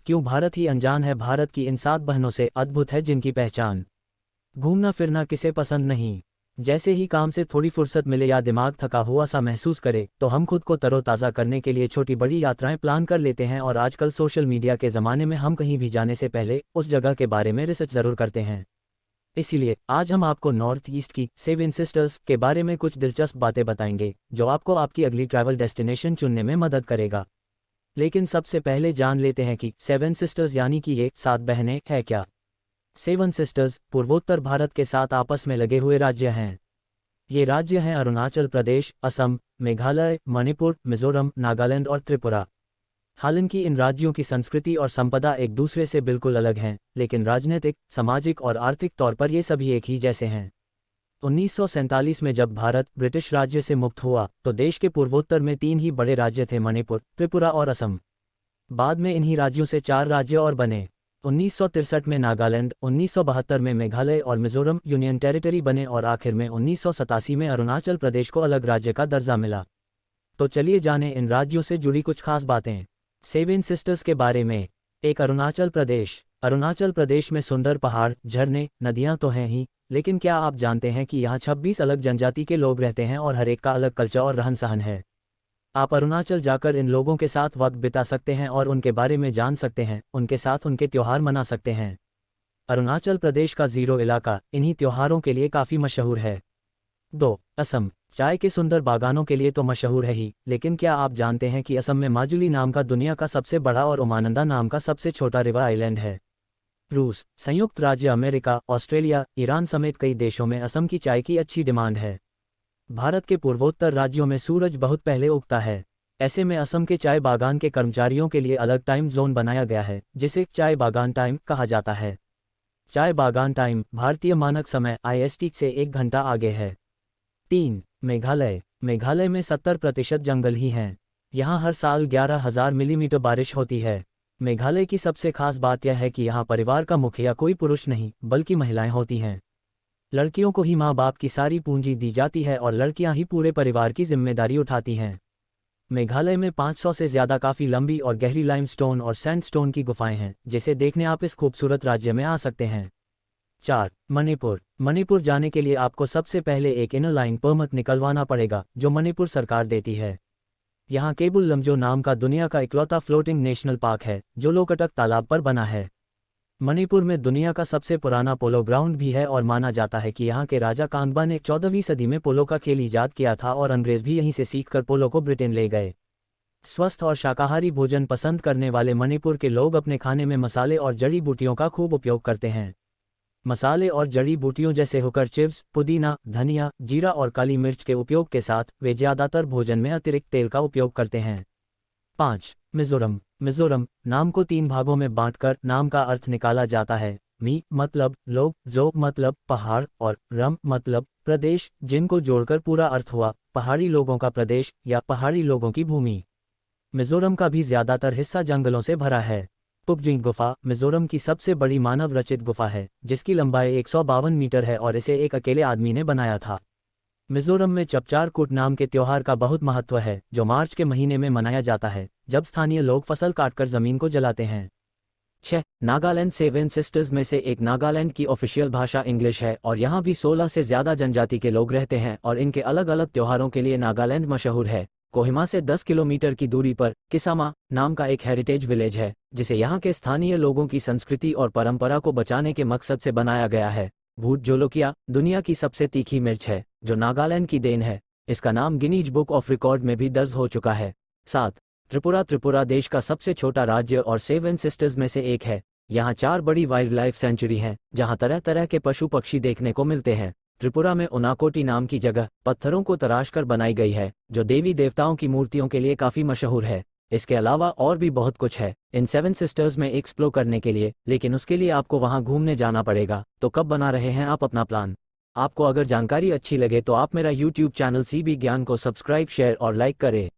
क्यों भारत ही अनजान है भारत की इन 7 बहनों से, अद्भुत है जिनकी पहचान। घूमना फिरना किसे पसंद नहीं। जैसे ही काम से थोड़ी फुर्सत मिले या दिमाग थका हुआ सा महसूस करे तो हम खुद को तरोताज़ा करने के लिए छोटी बड़ी यात्राएं प्लान कर लेते हैं। और आजकल सोशल मीडिया के ज़माने में हम कहीं भी जाने से पहले उस जगह के बारे में रिसर्च ज़रूर करते हैं। इसीलिए आज हम आपको नॉर्थ ईस्ट की 7 सिस्टर्स के बारे में कुछ दिलचस्प बातें बताएंगे जो आपको आपकी अगली ट्रैवल डेस्टिनेशन चुनने में मदद करेगा। लेकिन सबसे पहले जान लेते हैं कि 7 सिस्टर्स यानी कि ये 7 बहनें है क्या। 7 सिस्टर्स पूर्वोत्तर भारत के 7 आपस में लगे हुए राज्य हैं। ये राज्य हैं अरुणाचल प्रदेश, असम, मेघालय, मणिपुर, मिजोरम, नागालैंड और त्रिपुरा। हालांकि इन राज्यों की संस्कृति और संपदा एक दूसरे से बिल्कुल अलग हैं, लेकिन राजनीतिक, सामाजिक और आर्थिक तौर पर ये सभी एक ही जैसे हैं। 1947 में जब भारत ब्रिटिश राज्य से मुक्त हुआ तो देश के पूर्वोत्तर में 3 ही बड़े राज्य थे, मणिपुर, त्रिपुरा और असम। बाद में इन्हीं राज्यों से 4 राज्य और बने। 1963 में नागालैंड, 1972 में मेघालय और मिजोरम यूनियन टेरिटरी बने और आखिर में 1987 में अरुणाचल प्रदेश को अलग राज्य का दर्जा मिला। तो चलिए जानें इन राज्यों से जुड़ी कुछ खास बातें 7 सिस्टर्स के बारे में। एक, अरुणाचल प्रदेश। अरुणाचल प्रदेश में सुंदर पहाड़, झरने, नदियां तो हैं ही, लेकिन क्या आप जानते हैं कि यहाँ 26 अलग जनजाति के लोग रहते हैं और हर एक का अलग कल्चर और रहन सहन है। आप अरुणाचल जाकर इन लोगों के साथ वक्त बिता सकते हैं और उनके बारे में जान सकते हैं, उनके साथ उनके त्योहार मना सकते हैं। अरुणाचल प्रदेश का ज़ीरो इलाका इन्हीं त्योहारों के लिए काफ़ी मशहूर है। 2, असम। चाय के सुंदर बागानों के लिए तो मशहूर है ही, लेकिन क्या आप जानते हैं कि असम में माजुली नाम का दुनिया का सबसे बड़ा और उमानंदा नाम का सबसे छोटा रिवर आइलैंड है। रूस, संयुक्त राज्य अमेरिका, ऑस्ट्रेलिया, ईरान समेत कई देशों में असम की चाय की अच्छी डिमांड है। भारत के पूर्वोत्तर राज्यों में सूरज बहुत पहले उगता है। ऐसे में असम के चाय बागान के कर्मचारियों के लिए अलग टाइम जोन बनाया गया है, जिसे चाय बागान टाइम कहा जाता है। चाय बागान टाइम भारतीय मानक समय IST से 1 घंटा आगे है। 3, मेघालय। मेघालय में 70% जंगल ही हैं। यहाँ हर साल 11,000 मिलीमीटर बारिश होती है। मेघालय की सबसे खास बात यह है कि यहाँ परिवार का मुखिया कोई पुरुष नहीं बल्कि महिलाएं होती हैं। लड़कियों को ही माँ बाप की सारी पूंजी दी जाती है और लड़कियां ही पूरे परिवार की जिम्मेदारी उठाती हैं। मेघालय में 500 से ज़्यादा काफ़ी लंबी और गहरी लाइमस्टोन और सैंडस्टोन की गुफाएं हैं, जिसे देखने आप इस खूबसूरत राज्य में आ सकते हैं। 4, मणिपुर। मणिपुर जाने के लिए आपको सबसे पहले एक इनर लाइन परमिट निकलवाना पड़ेगा, जो मणिपुर सरकार देती है। यहाँ केबुल लमजो नाम का दुनिया का इकलौता फ्लोटिंग नेशनल पार्क है, जो लोकटक तालाब पर बना है। मणिपुर में दुनिया का सबसे पुराना पोलो ग्राउंड भी है और माना जाता है कि यहाँ के राजा कांगबा ने 14वीं सदी में पोलो का खेल ईजाद किया था और अंग्रेज भी यहीं से सीखकर पोलो को ब्रिटेन ले गए। स्वस्थ और शाकाहारी भोजन पसंद करने वाले मणिपुर के लोग अपने खाने में मसाले और जड़ी बूटियों का खूब उपयोग करते हैं। मसाले और जड़ी बूटियों जैसे हुकर चिव्स, पुदीना, धनिया, जीरा और काली मिर्च के उपयोग के साथ वे ज़्यादातर भोजन में अतिरिक्त तेल का उपयोग करते हैं। 5, मिजोरम। मिजोरम नाम को 3 भागों में बांटकर नाम का अर्थ निकाला जाता है। मी मतलब लोग, जो मतलब पहाड़ और रम मतलब प्रदेश, जिनको जोड़कर पूरा अर्थ हुआ पहाड़ी लोगों का प्रदेश या पहाड़ी लोगों की भूमि। मिजोरम का भी ज़्यादातर हिस्सा जंगलों से भरा है। पुकजिंग गुफा मिजोरम की सबसे बड़ी मानव रचित गुफा है, जिसकी लंबाई 152 मीटर है और इसे एक अकेले आदमी ने बनाया था। मिजोरम में चपचार कूट नाम के त्योहार का बहुत महत्व है, जो मार्च के महीने में मनाया जाता है, जब स्थानीय लोग फसल काटकर जमीन को जलाते हैं। 6, नागालैंड। 7 सिस्टर्स में से एक नागालैंड की ऑफिशियल भाषा इंग्लिश है और यहाँ भी 16 से ज़्यादा जनजाति के लोग रहते हैं और इनके अलग अलग त्योहारों के लिए नागालैंड मशहूर है। कोहिमा से 10 किलोमीटर की दूरी पर किसामा नाम का एक हेरिटेज विलेज है, जिसे यहाँ के स्थानीय लोगों की संस्कृति और परंपरा को बचाने के मकसद से बनाया गया है। भूत जोलोकिया दुनिया की सबसे तीखी मिर्च है, जो नागालैंड की देन है। इसका नाम गिनीज बुक ऑफ रिकॉर्ड में भी दर्ज हो चुका है। 7, त्रिपुरा। त्रिपुरा देश का सबसे छोटा राज्य और 7 सिस्टर्स में से एक है। यहाँ 4 बड़ी वाइल्ड लाइफ सेंचुरी हैं, जहाँ तरह तरह के पशु पक्षी देखने को मिलते हैं। त्रिपुरा में उनाकोटी नाम की जगह पत्थरों को तराशकर बनाई गई है, जो देवी देवताओं की मूर्तियों के लिए काफ़ी मशहूर है। इसके अलावा और भी बहुत कुछ है इन 7 सिस्टर्स में एक्सप्लोर करने के लिए, लेकिन उसके लिए आपको वहां घूमने जाना पड़ेगा। तो कब बना रहे हैं आप अपना प्लान? आपको अगर जानकारी अच्छी लगे तो आप मेरा YouTube चैनल CB ज्ञान को सब्सक्राइब, शेयर और लाइक करें।